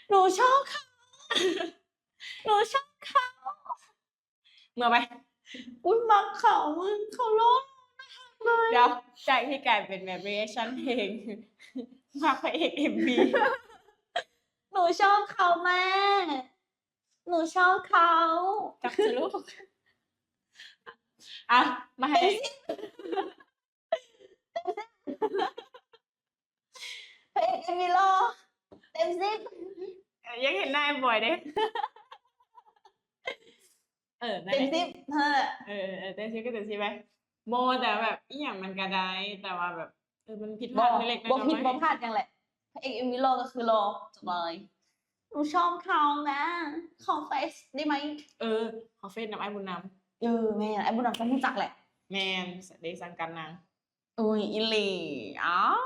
หนูชอบเขาหนูชอบเขา เมื่อไหม อุ้ยมักเขามึงเขาร้องเลย เดี๋ยวจากที่กลายเป็นแบบ reaction เพลงมาพระเอก MV หนูชอบเขาแม่ หนูชอบเขา จับจะลูกอ่ะมาให้ เพลงเอมิโลเต็มสิบ ยังเห็นหน้าบ่อยเด้นั่น เต็ม แหละ สิบเต้นซิก็เต้นซิไปโมแต่แบบอีหยังมันก็ได้แต่ว่าแบบมันผิดพ บ ลา อ ดเล็กๆน้ บ อ ผิดบ ย พลาดยังแหละพระเอกเอมิโลก็คือโลจบเลยหนูชอบเขานะขอเฟซได้ไหม ขอเฟซนำไอ้บุญน แม่ไอ้บุญนำต้องรู้จักแหละ ำแมนเดซังกันนาง อุ้ยอิลีอ้าว